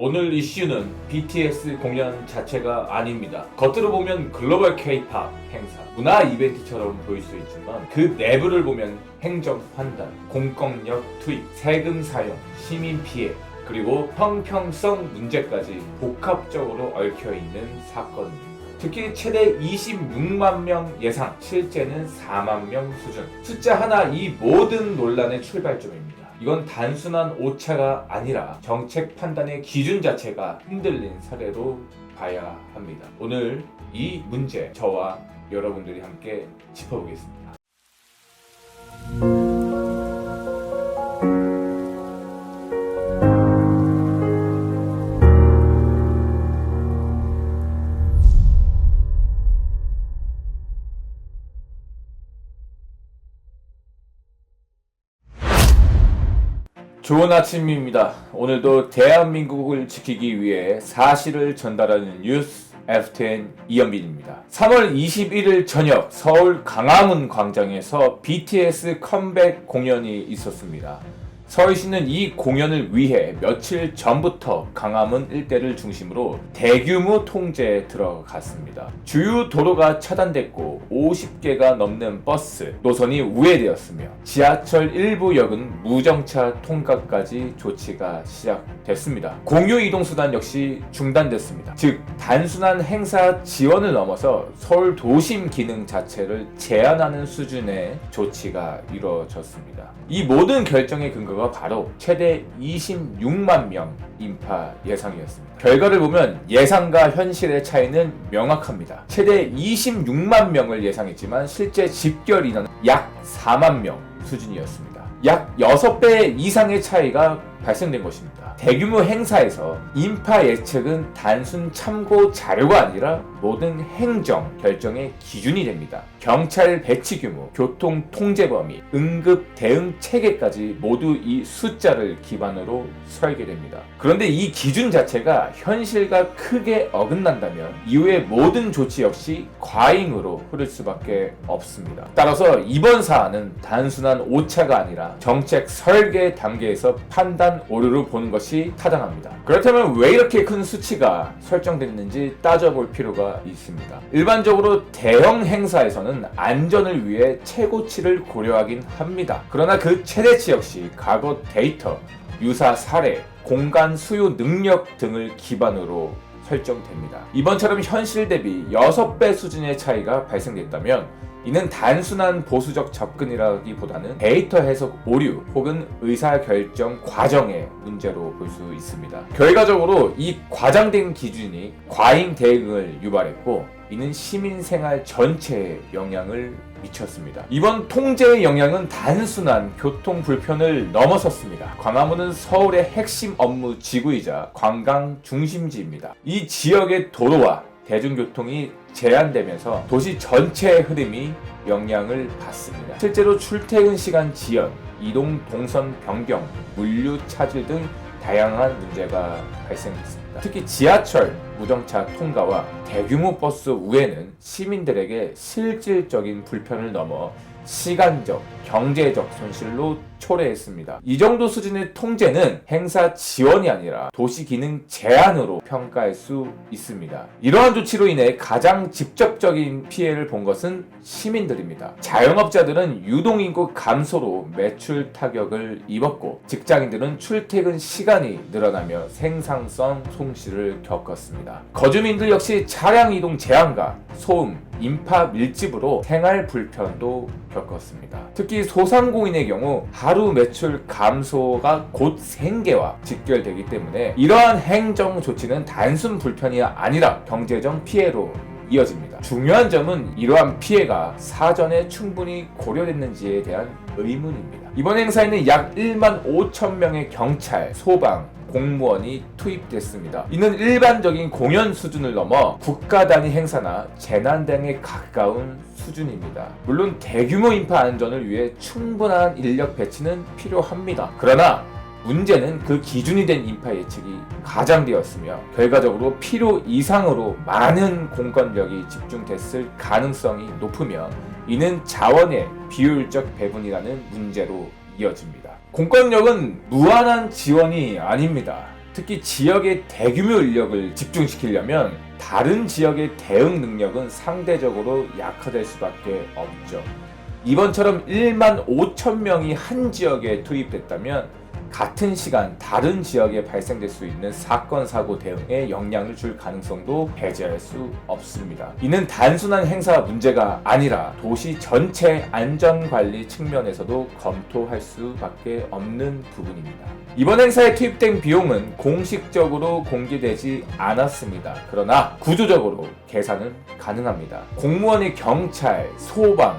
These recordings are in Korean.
오늘 이슈는 BTS 공연 자체가 아닙니다. 겉으로 보면 글로벌 K-POP 행사, 문화 이벤트처럼 보일 수 있지만 그 내부를 보면 행정 판단, 공권력 투입, 세금 사용, 시민 피해, 그리고 형평성 문제까지 복합적으로 얽혀있는 사건입니다. 특히 최대 26만 명 예상, 실제는 4만 명 수준. 숫자 하나 이 모든 논란의 출발점입니다. 이건 단순한 오차가 아니라 정책 판단의 기준 자체가 흔들린 사례로 봐야 합니다. 오늘 이 문제 저와 여러분들이 함께 짚어보겠습니다. 좋은 아침입니다. 오늘도 대한민국을 지키기 위해 사실을 전달하는 뉴스 FTN 이현빈입니다. 3월 21일 저녁 서울 광화문 광장에서 BTS 컴백 공연이 있었습니다. 서울시는 이 공연을 위해 며칠 전부터 광화문 일대를 중심으로 대규모 통제에 들어갔습니다. 주요 도로가 차단됐고 50개가 넘는 버스, 노선이 우회되었으며 지하철 일부 역은 무정차 통과까지 조치가 시작됐습니다. 공유 이동수단 역시 중단됐습니다. 즉 단순한 행사 지원을 넘어서 서울 도심 기능 자체를 제한하는 수준의 조치가 이루어졌습니다. 이 모든 결정의 근거가 바로 최대 26만 명 인파 예상이었습니다. 결과를 보면 예상과 현실의 차이는 명확합니다. 최대 26만 명을 예상했지만 실제 집결 인원은 약 4만 명 수준이었습니다. 약 6배 이상의 차이가 발생된 것입니다. 대규모 행사에서 인파 예측은 단순 참고 자료가 아니라 모든 행정 결정의 기준이 됩니다. 경찰 배치 규모, 교통 통제 범위, 응급 대응 체계까지 모두 이 숫자를 기반으로 설계됩니다. 그런데 이 기준 자체가 현실과 크게 어긋난다면 이후의 모든 조치 역시 과잉으로 흐를 수밖에 없습니다. 따라서 이번 사안은 단순한 오차가 아니라 정책 설계 단계에서 판단 오류를 보는 것이 타당합니다. 그렇다면 왜 이렇게 큰 수치가 설정됐는지 따져볼 필요가 있습니다. 일반적으로 대형 행사에서는 안전을 위해 최고치를 고려하긴 합니다. 그러나 그 최대치 역시 과거 데이터, 유사 사례, 공간 수요 능력 등을 기반으로 설정됩니다. 이번처럼 현실 대비 6배 수준의 차이가 발생됐다면 이는 단순한 보수적 접근이라기보다는 데이터 해석 오류 혹은 의사결정 과정의 문제로 볼 수 있습니다. 결과적으로 이 과장된 기준이 과잉 대응을 유발했고 이는 시민생활 전체에 영향을 미쳤습니다. 이번 통제의 영향은 단순한 교통 불편을 넘어섰습니다. 광화문은 서울의 핵심 업무 지구이자 관광 중심지입니다. 이 지역의 도로와 대중교통이 제한되면서 도시 전체의 흐름이 영향을 받습니다. 실제로 출퇴근 시간 지연, 이동 동선 변경, 물류 차질 등 다양한 문제가 발생했습니다. 특히 지하철 무정차 통과와 대규모 버스 우회는 시민들에게 실질적인 불편을 넘어 시간적, 경제적 손실로 초래했습니다. 이 정도 수준의 통제는 행사 지원이 아니라 도시 기능 제한으로 평가할 수 있습니다. 이러한 조치로 인해 가장 직접적인 피해를 본 것은 시민들입니다. 자영업자들은 유동인구 감소로 매출 타격을 입었고 직장인들은 출퇴근 시간이 늘어나며 생산성 손실을 겪었습니다. 거주민들 역시 차량 이동 제한과 소음, 인파 밀집으로 생활 불편도 겪었습니다. 특히 소상공인의 경우 하루 매출 감소가 곧 생계와 직결되기 때문에 이러한 행정 조치는 단순 불편이 아니라 경제적 피해로 이어집니다. 중요한 점은 이러한 피해가 사전에 충분히 고려됐는지에 대한 의문입니다. 이번 행사에는 약 1만 5천 명의 경찰, 소방, 공무원이 투입됐습니다. 이는 일반적인 공연 수준을 넘어 국가 단위 행사나 재난 등에 가까운 수준입니다. 물론 대규모 인파 안전을 위해 충분한 인력 배치는 필요합니다. 그러나 문제는 그 기준이 된 인파 예측이 가장되었으며 결과적으로 필요 이상으로 많은 공권력이 집중됐을 가능성이 높으며 이는 자원의 비효율적 배분이라는 문제로 이어집니다. 공권력은 무한한 지원이 아닙니다. 특히 지역의 대규모 인력을 집중시키려면 다른 지역의 대응 능력은 상대적으로 약화될 수밖에 없죠. 이번처럼 1만 5천 명이 한 지역에 투입됐다면 같은 시간 다른 지역에 발생될 수 있는 사건, 사고 대응에 영향을 줄 가능성도 배제할 수 없습니다. 이는 단순한 행사 문제가 아니라 도시 전체 안전관리 측면에서도 검토할 수밖에 없는 부분입니다. 이번 행사에 투입된 비용은 공식적으로 공개되지 않았습니다. 그러나 구조적으로 계산은 가능합니다. 공무원의 경찰, 소방,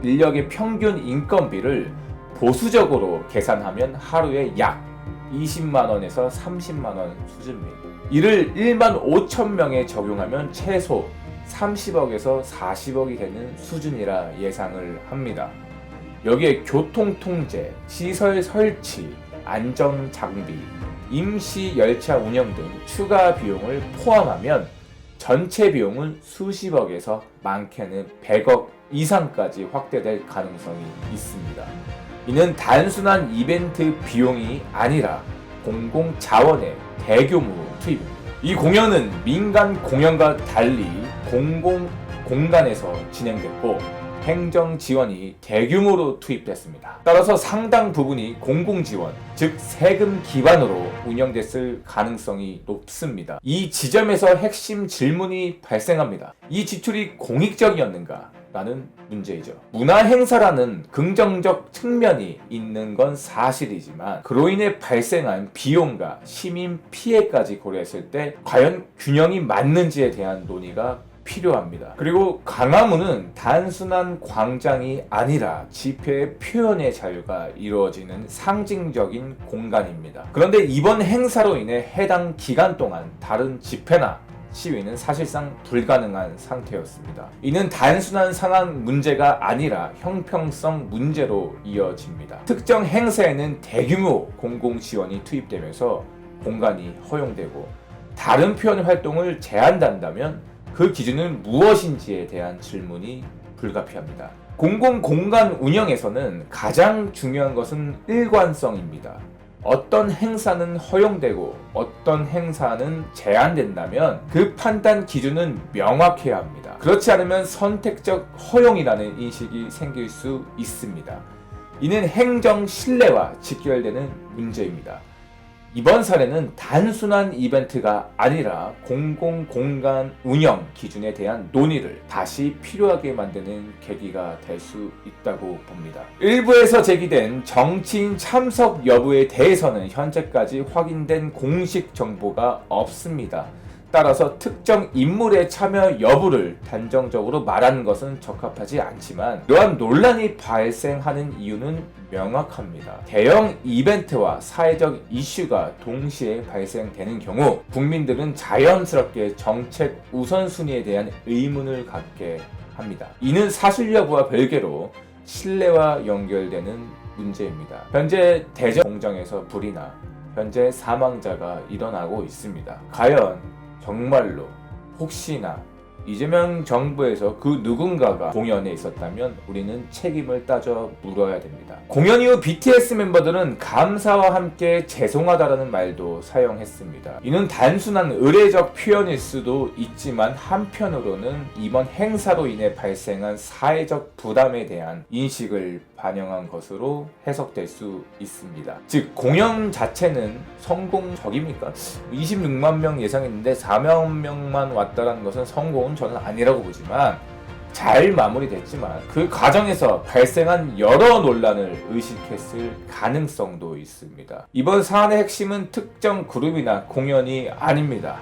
인력의 평균 인건비를 보수적으로 계산하면 하루에 약 20만원에서 30만원 수준입니다. 이를 1만 5천 명에 적용하면 최소 30억에서 40억이 되는 수준이라 예상을 합니다. 여기에 교통통제, 시설 설치, 안전장비, 임시 열차 운영 등 추가 비용을 포함하면 전체 비용은 수십억에서 많게는 100억 이상까지 확대될 가능성이 있습니다. 이는 단순한 이벤트 비용이 아니라 공공 자원의 대규모 투입입니다. 이 공연은 민간 공연과 달리 공공 공간에서 진행됐고 행정 지원이 대규모로 투입됐습니다. 따라서 상당 부분이 공공 지원, 즉 세금 기반으로 운영됐을 가능성이 높습니다. 이 지점에서 핵심 질문이 발생합니다. 이 지출이 공익적이었는가? 라는 문제이죠. 문화행사라는 긍정적 측면이 있는 건 사실이지만 그로 인해 발생한 비용과 시민 피해까지 고려했을 때 과연 균형이 맞는지에 대한 논의가 필요합니다. 그리고 광화문은 단순한 광장이 아니라 집회의 표현의 자유가 이루어지는 상징적인 공간입니다. 그런데 이번 행사로 인해 해당 기간 동안 다른 집회나 시위는 사실상 불가능한 상태였습니다. 이는 단순한 상황 문제가 아니라 형평성 문제로 이어집니다. 특정 행사에는 대규모 공공 지원이 투입되면서 공간이 허용되고 다른 표현 활동을 제한한다면 그 기준은 무엇인지에 대한 질문이 불가피합니다. 공공 공간 운영에서는 가장 중요한 것은 일관성입니다. 어떤 행사는 허용되고 어떤 행사는 제한된다면 그 판단 기준은 명확해야 합니다. 그렇지 않으면 선택적 허용이라는 인식이 생길 수 있습니다. 이는 행정 신뢰와 직결되는 문제입니다. 이번 사례는 단순한 이벤트가 아니라 공공공간 운영 기준에 대한 논의를 다시 필요하게 만드는 계기가 될 수 있다고 봅니다. 일부에서 제기된 정치인 참석 여부에 대해서는 현재까지 확인된 공식 정보가 없습니다. 따라서 특정 인물의 참여 여부를 단정적으로 말하는 것은 적합하지 않지만 이러한 논란이 발생하는 이유는 명확합니다. 대형 이벤트와 사회적 이슈가 동시에 발생되는 경우 국민들은 자연스럽게 정책 우선순위에 대한 의문을 갖게 합니다. 이는 사실 여부와 별개로 신뢰와 연결되는 문제입니다. 현재 대전 공장에서 불이 나 현재 사망자가 일어나고 있습니다. 과연 정말로 혹시나 이재명 정부에서 그 누군가가 공연에 있었다면 우리는 책임을 따져 물어야 됩니다. 공연 이후 BTS 멤버들은 감사와 함께 죄송하다라는 말도 사용했습니다. 이는 단순한 의례적 표현일 수도 있지만 한편으로는 이번 행사로 인해 발생한 사회적 부담에 대한 인식을 반영한 것으로 해석될 수 있습니다. 즉 공연 자체는 성공적입니까? 26만 명 예상했는데 4만 명만 왔다는 것은 성공은 저는 아니라고 보지만 잘 마무리됐지만 그 과정에서 발생한 여러 논란을 의식했을 가능성도 있습니다. 이번 사안의 핵심은 특정 그룹이나 공연이 아닙니다.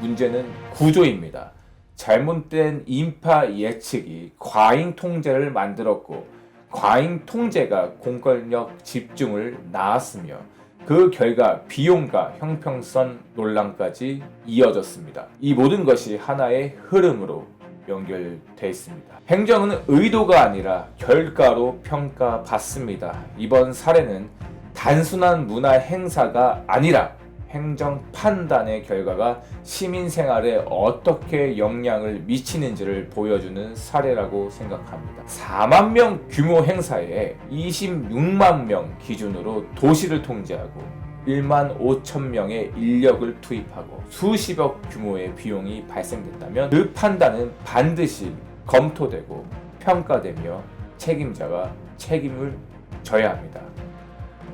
문제는 구조입니다. 잘못된 인파 예측이 과잉 통제를 만들었고 과잉 통제가 공권력 집중을 낳았으며 그 결과 비용과 형평성 논란까지 이어졌습니다. 이 모든 것이 하나의 흐름으로 연결되어 있습니다. 행정은 의도가 아니라 결과로 평가받습니다. 이번 사례는 단순한 문화 행사가 아니라 행정 판단의 결과가 시민 생활에 어떻게 영향을 미치는지를 보여주는 사례라고 생각합니다. 4만 명 규모 행사에 26만 명 기준으로 도시를 통제하고 1만 5천 명의 인력을 투입하고 수십억 규모의 비용이 발생됐다면 그 판단은 반드시 검토되고 평가되며 책임자가 책임을 져야 합니다.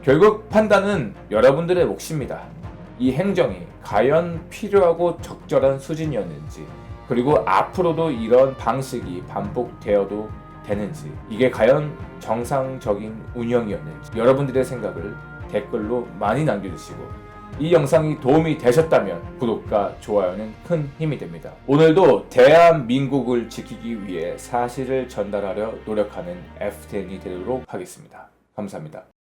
결국 판단은 여러분들의 몫입니다. 이 행정이 과연 필요하고 적절한 수준이었는지, 그리고 앞으로도 이런 방식이 반복되어도 되는지, 이게 과연 정상적인 운영이었는지 여러분들의 생각을 댓글로 많이 남겨주시고, 이 영상이 도움이 되셨다면 구독과 좋아요는 큰 힘이 됩니다. 오늘도 대한민국을 지키기 위해 사실을 전달하려 노력하는 FTN이 되도록 하겠습니다. 감사합니다.